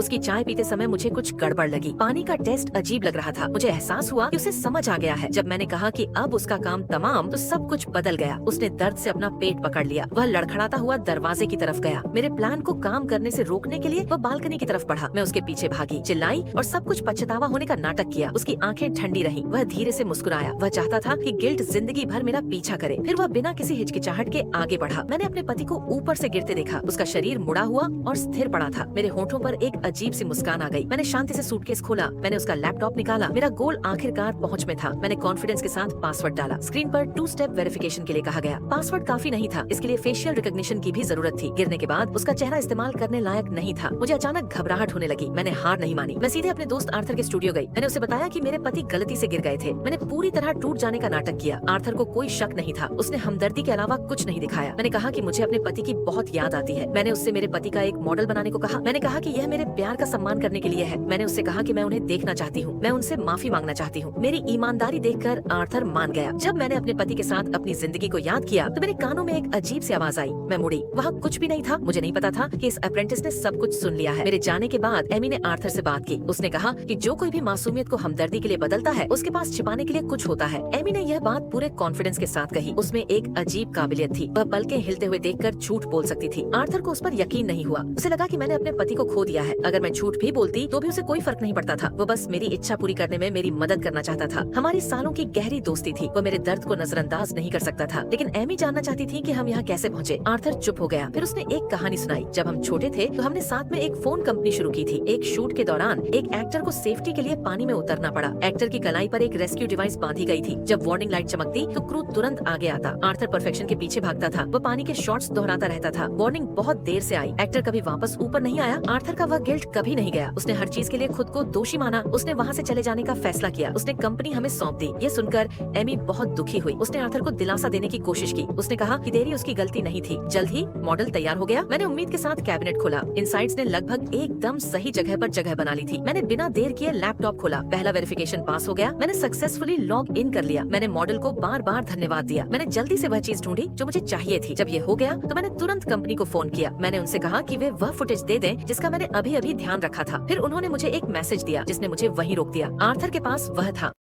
उसकी चाय पीते समय मुझे कुछ गड़बड़ लगी। पानी का टेस्ट अजीब लग रहा था। मुझे एहसास हुआ कि उसे समझ आ गया है। जब मैंने कहा कि अब उसका काम तमाम, तो सब कुछ बदल गया। उसने दर्द से अपना पेट पकड़ लिया। वह लड़खड़ाता हुआ दरवाजे की तरफ गया। मेरे प्लान को काम करने से रोकने के लिए वह बालकनी की तरफ बढ़ा। मैं उसके पीछे भागी, चिल्लाई और सब कुछ पछतावा होने का नाटक किया। उसकी आंखें ठंडी रहीं। वह धीरे से मुस्कुराया। वह चाहता था कि गिल्ट जिंदगी भर मेरा पीछा करे। फिर वह बिना किसी हिचकिचाहट के आगे बढ़ा। मैंने अपने पति को ऊपर से गिरते देखा। उसका शरीर मुड़ा हुआ और स्थिर पड़ा था। मेरे होठों पर एक अजीब सी मुस्कान आ गई। मैंने शांति से सूटकेस खोला। मैंने उसका लैपटॉप निकाला। मेरा गोल आखिरकार पहुंच में था। मैंने कॉन्फिडेंस के साथ पासवर्ड डाला। स्क्रीन पर 2 स्टेप वेरिफिकेशन के लिए कहा गया। पासवर्ड काफी नहीं था, इसके लिए फेशियल रिकॉग्निशन की भी जरूरत थी। गिरने के बाद उसका चेहरा इस्तेमाल करने लायक नहीं था। मुझे अचानक घबराहट होने लगी। मैंने हार नहीं मानी। मैं सीधे अपने दोस्त आर्थर के स्टूडियो गई। मैंने उसे बताया कि मेरे पति गलती से गिर गए थे। मैंने पूरी तरह टूट जाने का नाटक किया। आर्थर को कोई शक नहीं था। उसने हमदर्दी के अलावा कुछ नहीं दिखाया। मैंने कहा कि मुझे अपने पति की बहुत याद आती है। मैंने उससे मेरे पति का एक मॉडल बनाने को कहा। मैंने कहा कि यह मेरे प्यार का सम्मान करने के लिए है। मैंने उससे कहा कि मैं उन्हें देखना चाहती हूँ। मैं उनसे माफी मांगना चाहती हूँ। मेरी ईमानदारी देखकर आर्थर मान गया। जब मैंने अपने पति के साथ अपनी जिंदगी को याद किया तो मेरे कानों में एक अजीब सी आवाज आई। मैं मुड़ी। वहाँ कुछ भी नहीं था। मुझे नहीं पता था कि इस अप्रेंटिस ने सब कुछ सुन लिया है। मेरे जाने के बाद एमी ने आर्थर से बात की। उसने कहा कि जो कोई भी मासूमियत को हमदर्दी के लिए बदलता है, उसके पास छिपाने के लिए कुछ होता है। एमी ने यह बात पूरे कॉन्फिडेंस के साथ कही। उसमें एक अजीब काबिलियत थी। वह पलकें हिलते हुए देखकर झूठ बोल सकती थी। आर्थर को उस पर यकीन नहीं हुआ। उसे लगा कि मैंने अपने पति को खो दिया है। अगर मैं झूठ भी बोलती तो भी उसे कोई फर्क नहीं पड़ता था। वो बस मेरी इच्छा पूरी करने में मेरी मदद करना चाहता था। हमारी सालों की गहरी दोस्ती थी। वो मेरे दर्द को नजरअंदाज नहीं कर सकता था। लेकिन एमी जानना चाहती थी कि हम यहाँ कैसे पहुँचे। आर्थर चुप हो गया। फिर उसने एक कहानी सुनाई। जब हम छोटे थे तो हमने साथ में एक फोन कंपनी शुरू की थी। एक शूट के दौरान एक एक्टर को सेफ्टी के लिए पानी में उतरना पड़ा। एक्टर की कलाई पर एक रेस्क्यू डिवाइस बांधी गई थी। जब वार्निंग लाइट चमकती तो क्रू तुरंत आगे आता। आर्थर परफेक्शन के पीछे भागता था। वो पानी के शॉट्स दोहराता रहता था। वार्निंग बहुत देर से आई। एक्टर कभी वापस ऊपर नहीं आया। आर्थर का वह गिल्ट कभी नहीं गया। उसने हर चीज के लिए खुद को दोषी माना। उसने वहाँ से चले जाने का फैसला किया। उसने कंपनी हमें सौंप दी। ये सुनकर एमी बहुत दुखी हुई। उसने आर्थर को दिलासा देने की कोशिश की। उसने कहा कि देरी उसकी गलती नहीं थी। जल्द ही मॉडल तैयार हो गया। मैंने उम्मीद के साथ कैबिनेट खोला। इनसाइट्स ने लगभग एकदम सही जगह पर जगह बना ली थी। मैंने बिना देर किए लैपटॉप खोला। पहला वेरिफिकेशन पास हो गया। मैंने सक्सेसफुली लॉग इन कर लिया। मैंने मॉडल को बार बार धन्यवाद दिया। मैंने जल्दी से वह चीज ढूंढी जो मुझे चाहिए थी। जब ये हो गया तो मैंने तुरंत कंपनी को फोन किया। मैंने उनसे कहा कि वे वह फुटेज दे दें जिसका मैंने अभी अभी ध्यान रखा था। फिर उन्होंने मुझे एक मैसेज दिया जिसने मुझे वहीं रोक दिया। आर्थर के पास वह था।